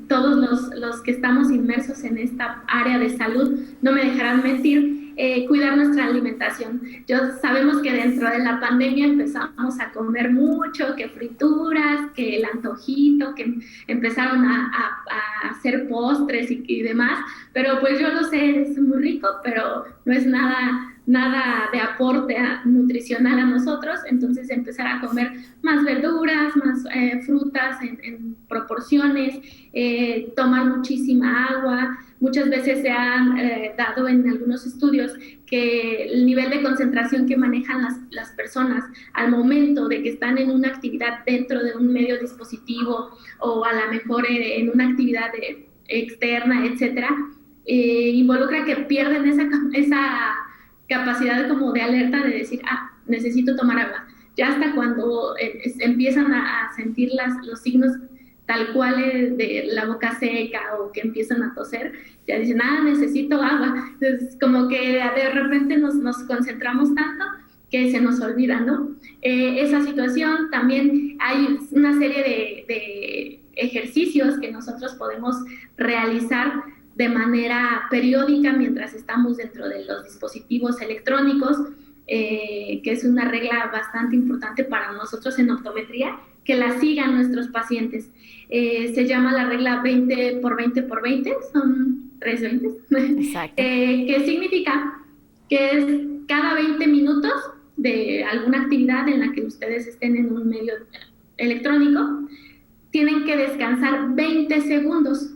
Speaker 3: todos los que estamos inmersos en esta área de salud no me dejarán mentir, cuidar nuestra alimentación. Sabemos que dentro de la pandemia empezamos a comer mucho, que frituras, que el antojito, que empezaron a hacer postres y demás, pero pues yo lo sé, es muy rico, pero no es nada de aporte nutricional a nosotros, entonces empezar a comer más verduras, más frutas en proporciones, tomar muchísima agua. Muchas veces se han dado en algunos estudios que el nivel de concentración que manejan las personas al momento de que están en una actividad dentro de un medio dispositivo o a lo mejor en una actividad externa, etcétera, involucra que pierden esa capacidad como de alerta de decir, necesito tomar agua. Ya hasta cuando empiezan a sentir los signos tal cual de la boca seca o que empiezan a toser, ya dicen, necesito agua. Entonces, como que de repente nos concentramos tanto que se nos olvida, ¿no? Esa situación. También hay una serie de ejercicios que nosotros podemos realizar de manera periódica mientras estamos dentro de los dispositivos electrónicos, que es una regla bastante importante para nosotros en optometría, que la sigan nuestros pacientes. Se llama la regla 20 por 20 por 20, son 3 20. Exacto. Que significa que es cada 20 minutos de alguna actividad en la que ustedes estén en un medio electrónico, tienen que descansar 20 segundos.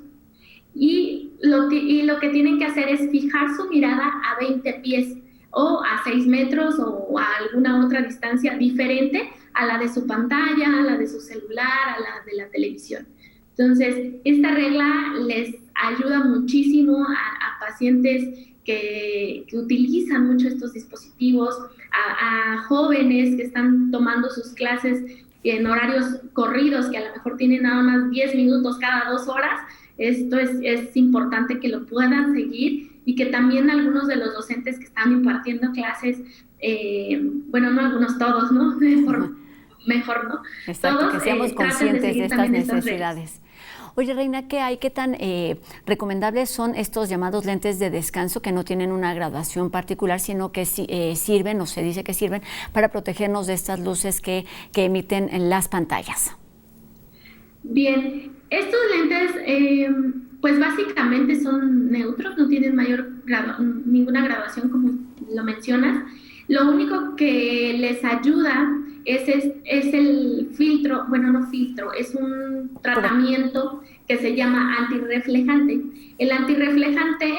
Speaker 3: Y lo que tienen que hacer es fijar su mirada a 20 pies o a 6 metros o a alguna otra distancia diferente a la de su pantalla, a la de su celular, a la de la televisión. Entonces, esta regla les ayuda muchísimo a pacientes que utilizan mucho estos dispositivos, a jóvenes que están tomando sus clases en horarios corridos, que a lo mejor tienen nada más 10 minutos cada 2 horas. Esto es importante que lo puedan seguir y que también algunos de los docentes que están impartiendo clases, no algunos, todos, ¿no? Mejor, ¿no?
Speaker 1: Exacto, todos, que seamos conscientes de estas necesidades. Oye, Reina, ¿qué tan recomendables son estos llamados lentes de descanso que no tienen una graduación particular, sino que sirven, o se dice que sirven, para protegernos de estas luces que emiten en las pantallas?
Speaker 3: Bien, estos lentes, pues básicamente son neutros, no tienen ninguna graduación como lo mencionas. Lo único que les ayuda es el filtro, es un tratamiento que se llama antirreflejante. El antirreflejante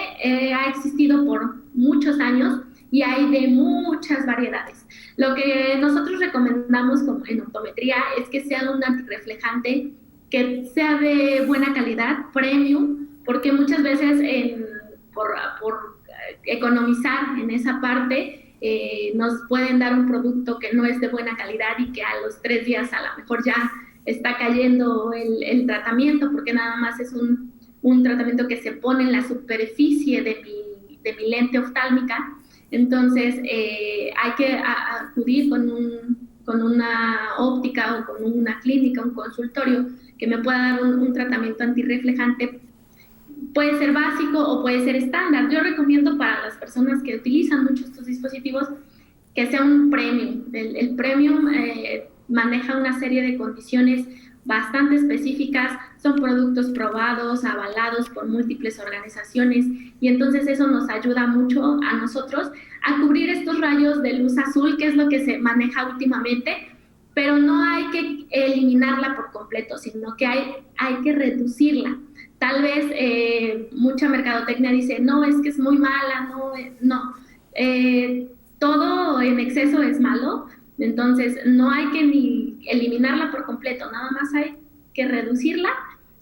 Speaker 3: ha existido por muchos años y hay de muchas variedades. Lo que nosotros recomendamos en optometría es que sea un antirreflejante que sea de buena calidad, premium, porque muchas veces por economizar en esa parte, nos pueden dar un producto que no es de buena calidad y que a los 3 días a lo mejor ya está cayendo el tratamiento, porque nada más es un tratamiento que se pone en la superficie de mi lente oftálmica. Entonces hay que acudir con una óptica o con una clínica, un consultorio que me pueda dar un tratamiento antirreflejante. Puede ser básico o puede ser estándar. Yo recomiendo para las personas que utilizan mucho estos dispositivos que sea un premium. El premium maneja una serie de condiciones bastante específicas, son productos probados, avalados por múltiples organizaciones, y entonces eso nos ayuda mucho a nosotros a cubrir estos rayos de luz azul, que es lo que se maneja últimamente, pero no hay que eliminarla por completo, sino que hay que reducirla. Tal vez mucha mercadotecnia dice, no, es que es muy mala, no. Todo en exceso es malo, entonces no hay que ni eliminarla por completo, nada más hay que reducirla,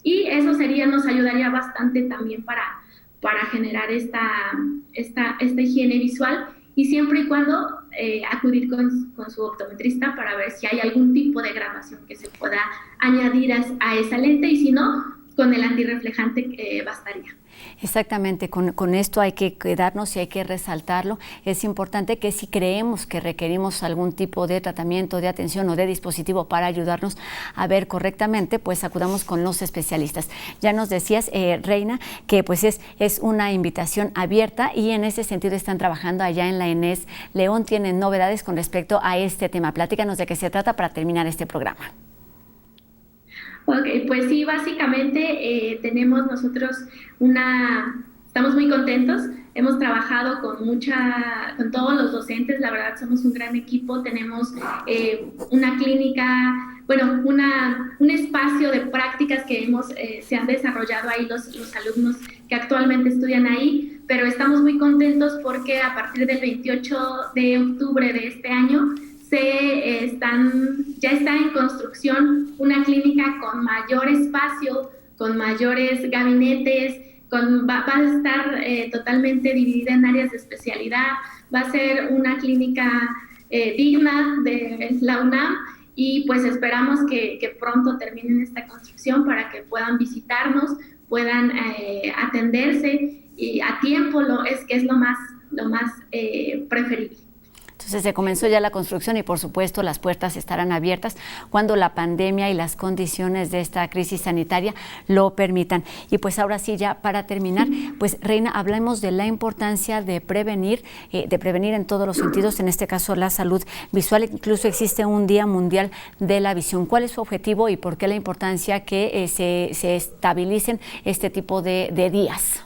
Speaker 3: y eso nos ayudaría bastante también para generar esta higiene visual, y siempre y cuando acudir con su optometrista para ver si hay algún tipo de graduación que se pueda añadir a esa lente, y si no, con el antirreflejante bastaría.
Speaker 1: Exactamente, con esto hay que quedarnos y hay que resaltarlo. Es importante que si creemos que requerimos algún tipo de tratamiento, de atención o de dispositivo para ayudarnos a ver correctamente, pues acudamos con los especialistas. Ya nos decías, Reina, que pues es una invitación abierta, y en ese sentido están trabajando allá en la ENES León. Tienen novedades con respecto a este tema. Platícanos de qué se trata para terminar este programa.
Speaker 3: Ok, pues sí, básicamente tenemos nosotros estamos muy contentos hemos trabajado con todos los docentes, la verdad somos un gran equipo, tenemos una clínica, bueno, un espacio de prácticas que se han desarrollado ahí los alumnos que actualmente estudian ahí, pero estamos muy contentos porque a partir del 28 de octubre de este año ya está en construcción una clínica con mayor espacio, con mayores gabinetes, va a estar totalmente dividida en áreas de especialidad, va a ser una clínica digna de la UNAM y pues esperamos que pronto terminen esta construcción para que puedan visitarnos, puedan atenderse y a tiempo, que es lo más preferible.
Speaker 1: Entonces se comenzó ya la construcción y por supuesto las puertas estarán abiertas cuando la pandemia y las condiciones de esta crisis sanitaria lo permitan. Y pues ahora sí, ya para terminar, pues Reina, hablemos de la importancia de prevenir en todos los sentidos, en este caso la salud visual. Incluso existe un Día Mundial de la Visión. ¿Cuál es su objetivo y por qué la importancia que se estabilicen este tipo de días?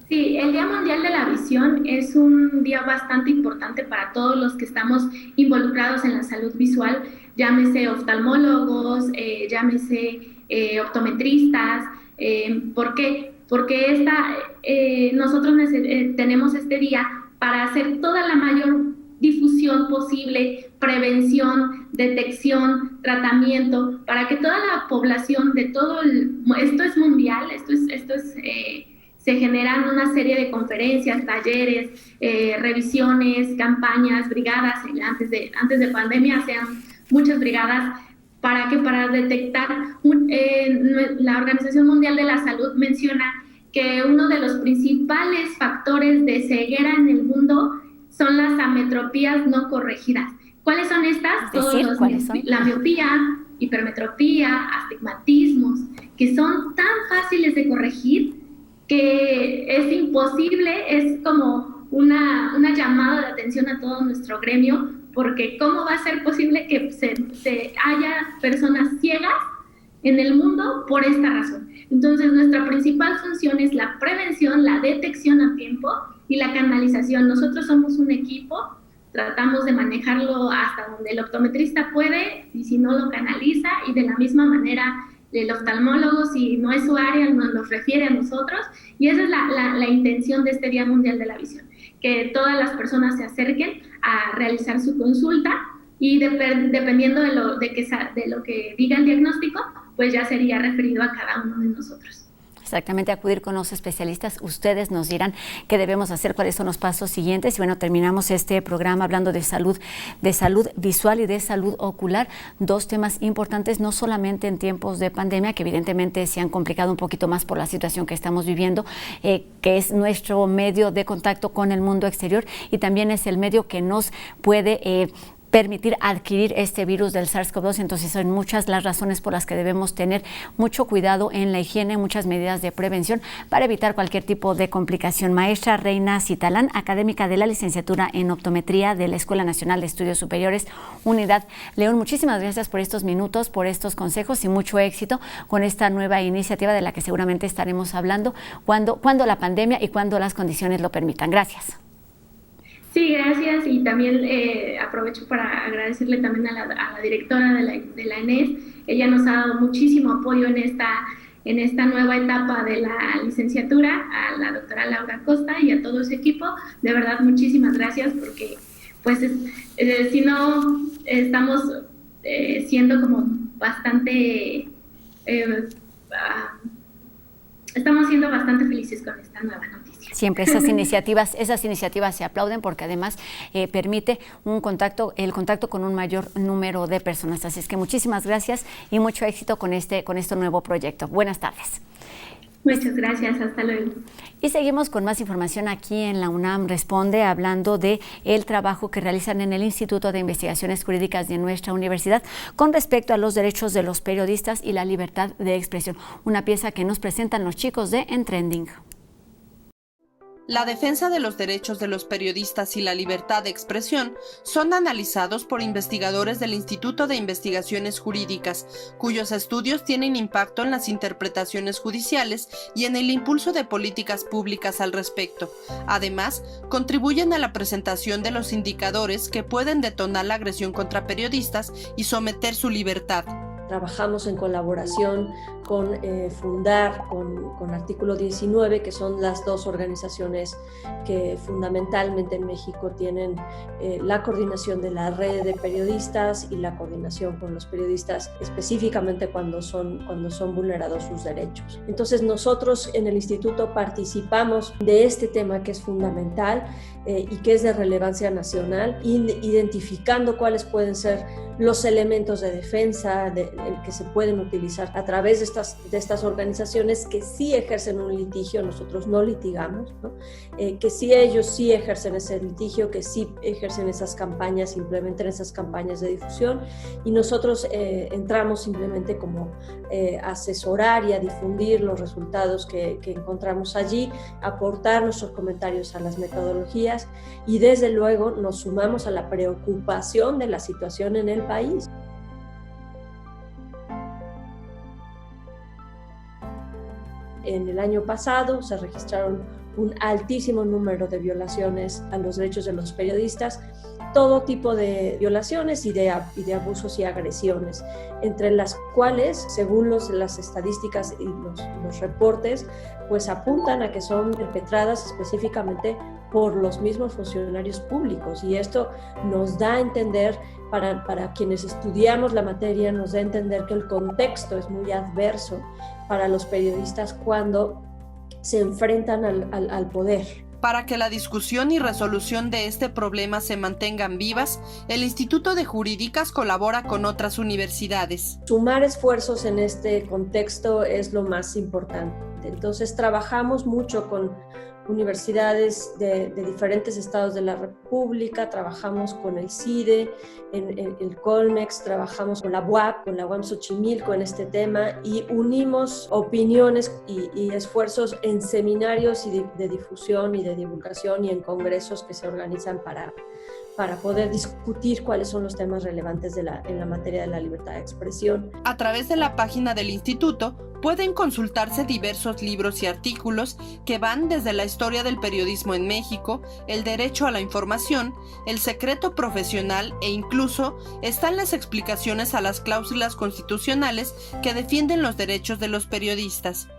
Speaker 3: Sí, el Día Mundial de la Visión es un día bastante importante para todos los que estamos involucrados en la salud visual, llámese oftalmólogos, llámese optometristas. ¿Por qué? Porque nosotros tenemos este día para hacer toda la mayor difusión posible, prevención, detección, tratamiento, para que toda la población de esto es mundial, se generan una serie de conferencias, talleres, revisiones, campañas, brigadas. Antes de pandemia hacían muchas brigadas para detectar. La Organización Mundial de la Salud menciona que uno de los principales factores de ceguera en el mundo son las ametropías no corregidas. ¿Cuáles son estas?
Speaker 1: ¿Cuáles son?
Speaker 3: La miopía, hipermetropía, astigmatismos, que son tan fáciles de corregir que es imposible, es como una llamada de atención a todo nuestro gremio, porque ¿cómo va a ser posible que se haya personas ciegas en el mundo por esta razón? Entonces, nuestra principal función es la prevención, la detección a tiempo y la canalización. Nosotros somos un equipo, tratamos de manejarlo hasta donde el optometrista puede, y si no lo canaliza, y de la misma manera el oftalmólogo, si no es su área, nos los refiere a nosotros, y esa es la intención de este Día Mundial de la Visión, que todas las personas se acerquen a realizar su consulta, y dependiendo de lo que diga el diagnóstico, pues ya sería referido a cada uno de nosotros.
Speaker 1: Exactamente, acudir con los especialistas. Ustedes nos dirán qué debemos hacer, cuáles son los pasos siguientes. Y bueno, terminamos este programa hablando de salud visual y de salud ocular. Dos temas importantes, no solamente en tiempos de pandemia, que evidentemente se han complicado un poquito más por la situación que estamos viviendo, que es nuestro medio de contacto con el mundo exterior, y también es el medio que nos puede permitir adquirir este virus del SARS-CoV-2. Entonces son muchas las razones por las que debemos tener mucho cuidado en la higiene, muchas medidas de prevención para evitar cualquier tipo de complicación. Maestra Reina Citalán, académica de la licenciatura en optometría de la Escuela Nacional de Estudios Superiores, Unidad León, muchísimas gracias por estos minutos, por estos consejos y mucho éxito con esta nueva iniciativa de la que seguramente estaremos hablando cuando la pandemia y cuando las condiciones lo permitan. Gracias.
Speaker 3: Sí, gracias, y también aprovecho para agradecerle también a la directora de la ENES. Ella nos ha dado muchísimo apoyo en esta nueva etapa de la licenciatura, a la doctora Laura Costa y a todo su equipo. De verdad, muchísimas gracias, porque pues si no, estamos siendo como bastante, estamos siendo bastante felices con esta nueva noticia.
Speaker 1: Siempre esas iniciativas se aplauden, porque además permite el contacto con un mayor número de personas. Así es que muchísimas gracias y mucho éxito con este nuevo proyecto. Buenas tardes.
Speaker 3: Muchas gracias, hasta luego.
Speaker 1: Y seguimos con más información aquí en la UNAM Responde, hablando de el trabajo que realizan en el Instituto de Investigaciones Jurídicas de nuestra universidad con respecto a los derechos de los periodistas y la libertad de expresión. Una pieza que nos presentan los chicos de En Trending.
Speaker 10: La defensa de los derechos de los periodistas y la libertad de expresión son analizados por investigadores del Instituto de Investigaciones Jurídicas, cuyos estudios tienen impacto en las interpretaciones judiciales y en el impulso de políticas públicas al respecto. Además, contribuyen a la presentación de los indicadores que pueden detonar la agresión contra periodistas y someter su libertad.
Speaker 11: Trabajamos en colaboración con Fundar, con Artículo 19, que son las dos organizaciones que fundamentalmente en México tienen la coordinación de la red de periodistas y la coordinación con los periodistas específicamente cuando son vulnerados sus derechos. Entonces nosotros en el instituto participamos de este tema que es fundamental y que es de relevancia nacional, identificando cuáles pueden ser los elementos de defensa que se pueden utilizar a través de estas organizaciones que sí ejercen un litigio. Nosotros no litigamos, ¿no? Que sí ellos sí ejercen ese litigio, que sí ejercen esas campañas, implementan esas campañas de difusión, y nosotros entramos simplemente como asesorar y a difundir los resultados que encontramos allí, aportar nuestros comentarios a las metodologías y desde luego nos sumamos a la preocupación de la situación en el país. En el año pasado se registraron un altísimo número de violaciones a los derechos de los periodistas, todo tipo de violaciones y de abusos y agresiones, entre las cuales, según las estadísticas y los reportes, pues apuntan a que son perpetradas específicamente por los mismos funcionarios públicos, y esto nos da a entender, para quienes estudiamos la materia, nos da a entender que el contexto es muy adverso para los periodistas cuando se enfrentan al poder.
Speaker 10: Para que la discusión y resolución de este problema se mantengan vivas, el Instituto de Jurídicas colabora con otras universidades.
Speaker 11: Sumar esfuerzos en este contexto es lo más importante. Entonces trabajamos mucho con universidades de diferentes estados de la República, trabajamos con el CIDE, en el Colmex, trabajamos con la UAP, con la UAM Xochimilco en este tema, y unimos opiniones y esfuerzos en seminarios de difusión y de divulgación y en congresos que se organizan para poder discutir cuáles son los temas relevantes en la materia de la libertad de expresión.
Speaker 10: A través de la página del instituto pueden consultarse diversos libros y artículos que van desde la historia del periodismo en México, el derecho a la información, el secreto profesional e incluso están las explicaciones a las cláusulas constitucionales que defienden los derechos de los periodistas.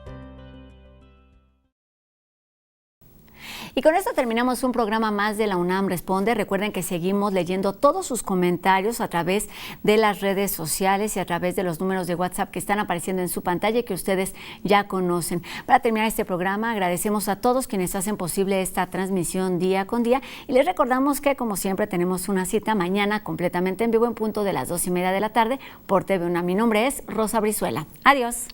Speaker 1: Y con esto terminamos un programa más de la UNAM Responde. Recuerden que seguimos leyendo todos sus comentarios a través de las redes sociales y a través de los números de WhatsApp que están apareciendo en su pantalla y que ustedes ya conocen. Para terminar este programa, agradecemos a todos quienes hacen posible esta transmisión día con día y les recordamos que, como siempre, tenemos una cita mañana completamente en vivo en punto de las 2:30 de la tarde por TV UNAM. Mi nombre es Rosa Brizuela. Adiós.